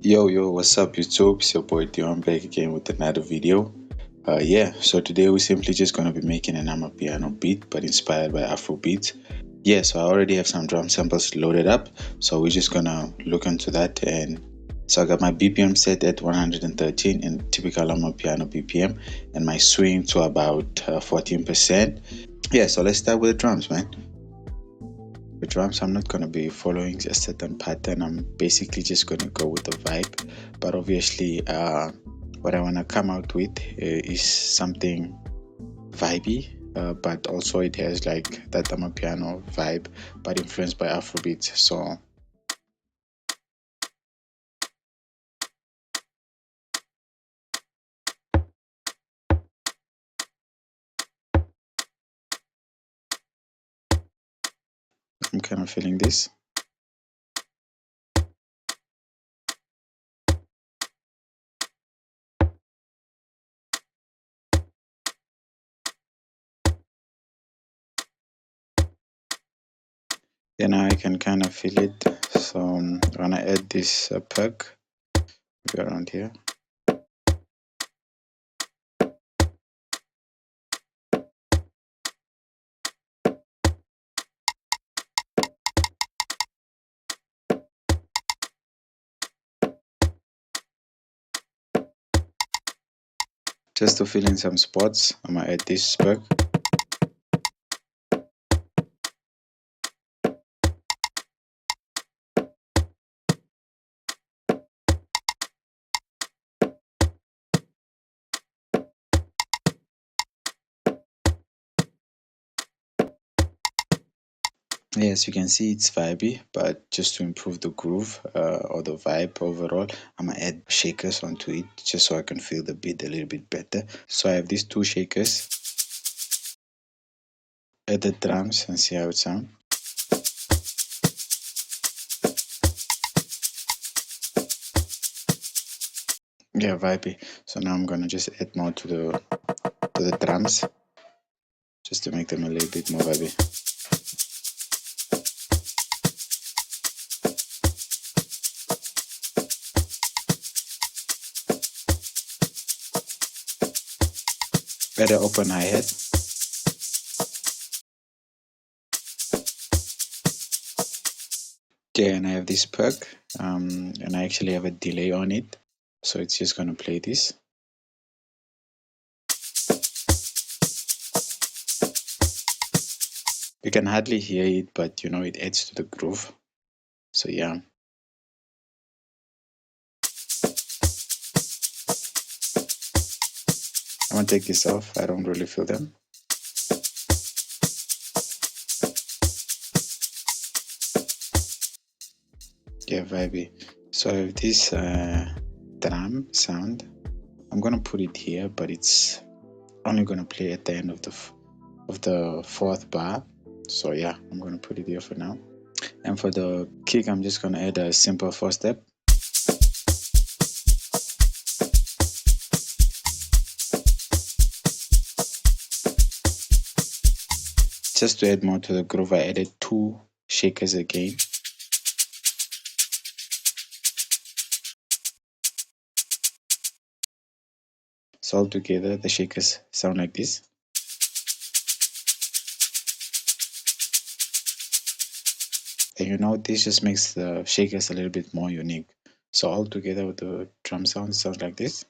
Yo, what's up YouTube? It's your boy Dion back again with another video. So today we're simply just gonna be making an Amapiano beat, but inspired by Afrobeat. So I already have some drum samples loaded up, so we're just gonna look into that. And so I got my BPM set at 113 in typical Amapiano BPM, and my swing to about 14%. So let's start with the drums, man. With drums, I'm not going to be following a certain pattern. I'm basically just going to go with the vibe, but obviously what I want to come out with is something vibey, but also it has like that Amapiano vibe, but influenced by Afrobeat. So I'm kind of feeling this. Now I can kind of feel it. So I'm gonna add this perk around here. Just to fill in some spots, I'm gonna add this perk. Yes, you can see it's vibey, but just to improve the groove or the vibe overall, I'm gonna add shakers onto it just so I can feel the beat a little bit better. So I have these two shakers. Add the drums and see how it sounds. Yeah, vibey. So now I'm gonna just add more to the drums just to make them a little bit more vibey. Better open hi-hat. Okay, and I have this perk, and I actually have a delay on it, so it's just gonna play this. You can hardly hear it, but it adds to the groove. So yeah. I'm gonna take this off. I don't really feel them. Yeah, vibey. So I have this drum sound. I'm gonna put it here, but it's only gonna play at the end of the fourth bar. So yeah, I'm gonna put it here for now. And for the kick, I'm just gonna add a simple 4-step. Just to add more to the groove, I added 2 shakers again. So all together, the shakers sound like this. And this just makes the shakers a little bit more unique. So all together with the drum sound sounds like this.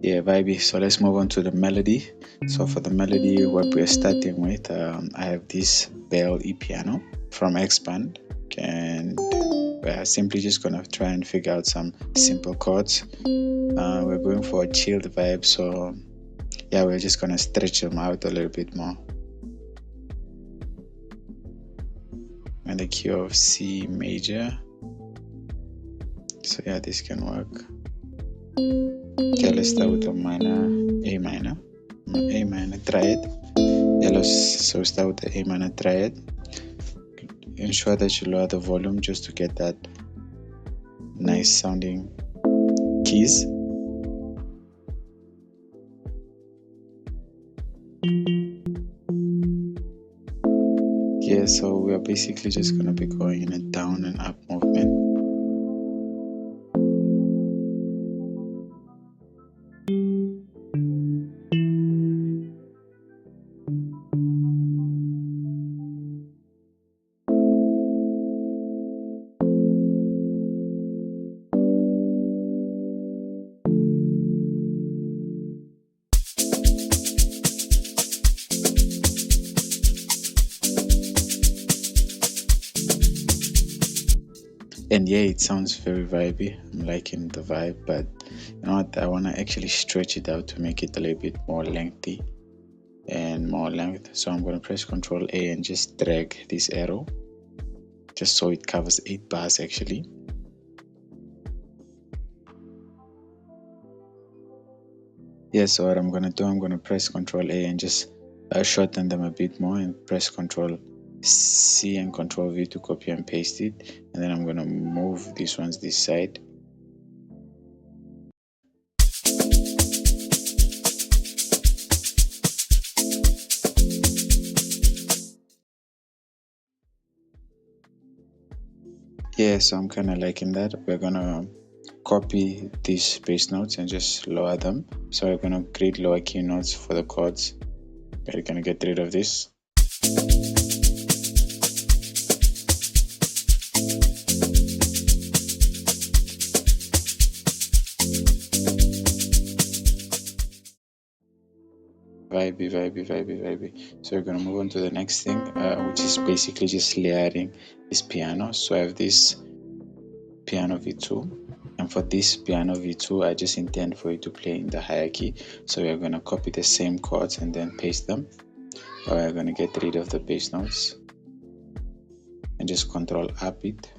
Yeah, vibey. So let's move on to the melody. So for the melody, what we're starting with, I have this BNXN piano from Expand, and we're simply just gonna try and figure out some simple chords. We're going for a chilled vibe, so yeah, we're just gonna stretch them out a little bit more. And the key of C major. So yeah, this can work. Okay, let's start with a minor, A minor triad. So start with the A minor triad. Ensure that you lower the volume just to get that nice sounding keys. Yeah, so we are basically just gonna be going in a down and up movement. And yeah, it sounds very vibey. I'm liking the vibe, but you know what, I want to actually stretch it out to make it a little bit more lengthy and more length. So I'm going to press Ctrl A and just drag this arrow just so it covers 8 bars actually. Yeah, so what I'm going to do, I'm going to press Ctrl A and just shorten them a bit more, and press Ctrl C and Ctrl V to copy and paste it, and then I'm going to move these ones this side. Yeah, so I'm kind of liking that. We're gonna copy these bass notes and just lower them. So we're gonna create lower key notes for the chords. We're gonna get rid of this. Vibey. So we're gonna move on to the next thing, which is basically just layering this piano. So I have this piano V2, and for this piano V2 I just intend for it to play in the higher key. So we're gonna copy the same chords and then paste them. We're gonna get rid of the bass notes and just Control up it.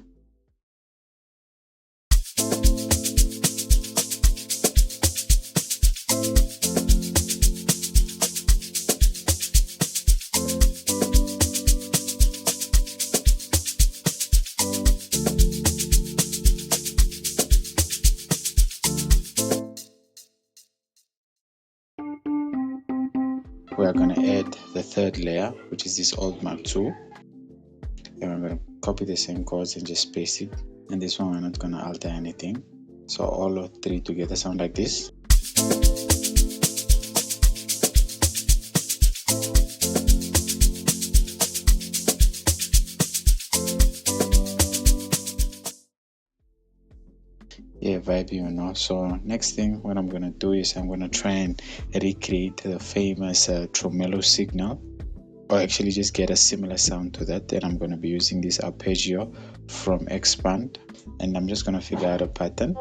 We are going to add the third layer, which is this omah 2, and we're going to copy the same chords and just paste it. And this one we're not going to alter anything, so all of 3 together sound like this. Yeah, vibe, you know. So next thing what I'm gonna do is I'm gonna try and recreate the famous tremolo signal, or actually just get a similar sound to that. Then I'm gonna be using this arpeggio from Expand, and I'm just gonna figure out a pattern.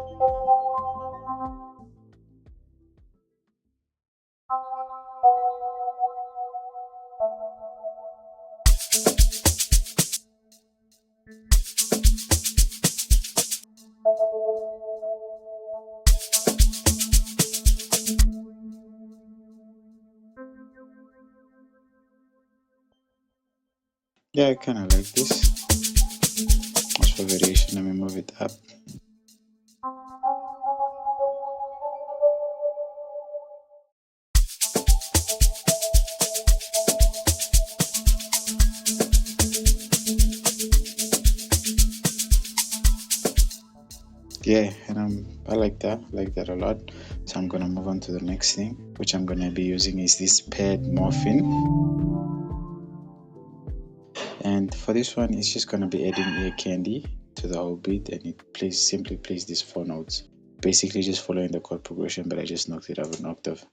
Yeah, I kind of like this. As for variation, let me move it up. Yeah, and I like that a lot. So I'm gonna move on to the next thing, which I'm gonna be using is this paired morphine. And for this one, it's just gonna be adding ear candy to the whole beat, and it simply plays these 4 notes, basically just following the chord progression, but I just knocked it up an octave.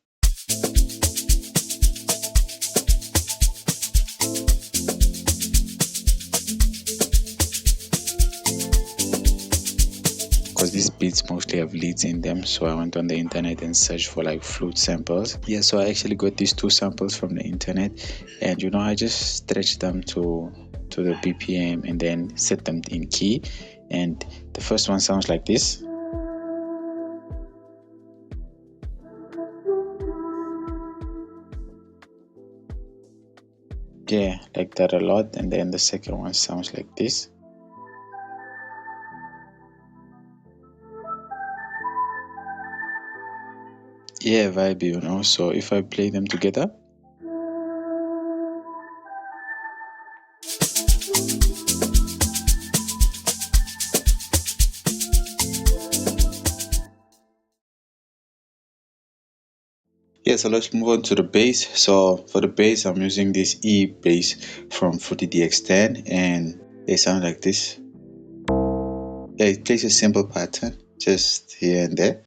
These beats mostly have leads in them, so I went on the internet and searched for like flute samples. Yeah, so I actually got these 2 samples from the internet, and you know, I just stretched them to the BPM and then set them in key. And the first one sounds like this. Yeah, like that a lot. And then the second one sounds like this. Yeah, vibe, you know. So if I play them together, Yeah, so let's move on to the bass. So for the bass, I'm using this E bass from Fruity DX10, and they sound like this. Yeah, it plays a simple pattern just here and there.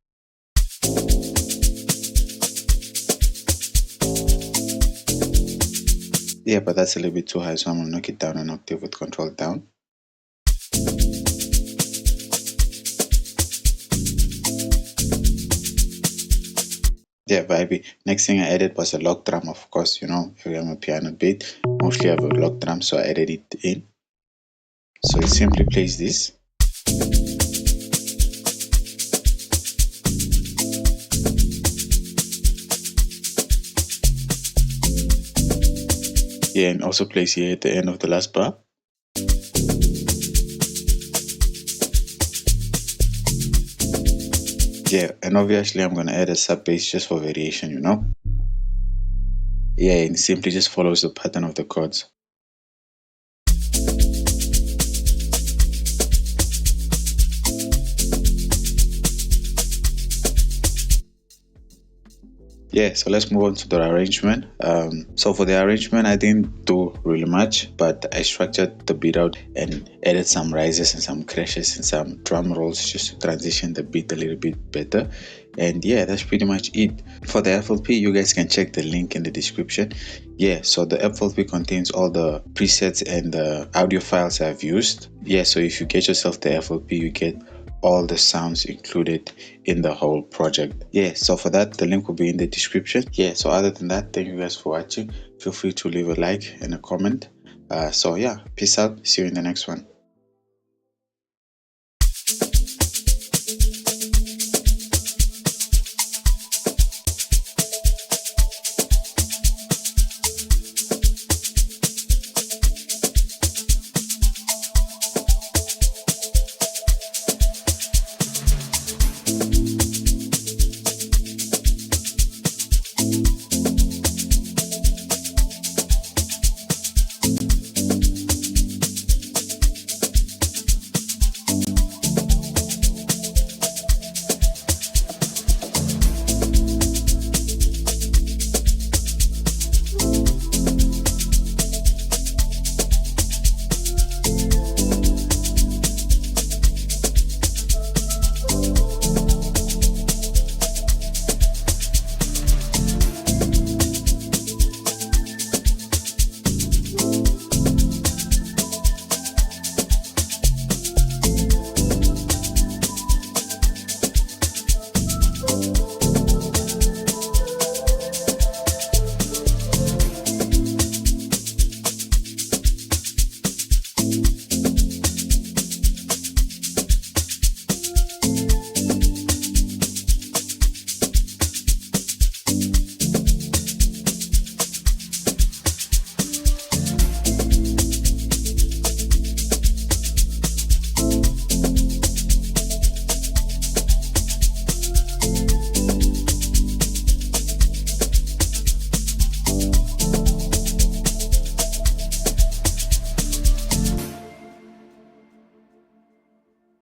Yeah, but that's a little bit too high, so I'm gonna knock it down an octave with control down. Yeah, vibey. Next thing I added was a lock drum, of course, you know, if I'm a piano beat, mostly I have a lock drum, so I added it in. So it simply plays this. Yeah, and also plays here at the end of the last bar. Yeah, and obviously I'm gonna add a sub bass just for variation, you know. Yeah, and it simply just follows the pattern of the chords. Yeah, so let's move on to the arrangement. So for the arrangement, I didn't do really much, but I structured the beat out and added some rises and some crashes and some drum rolls just to transition the beat a little bit better. And yeah, that's pretty much it. For the FLP, you guys can check the link in the description. Yeah, so the FLP contains all the presets and the audio files I've used. Yeah, so if you get yourself the FLP, you get all the sounds included in the whole project. Yeah, so for that, the link will be in the description. Yeah, so other than that, thank you guys for watching. Feel free to leave a like and a comment. So yeah, peace out. See you in the next one.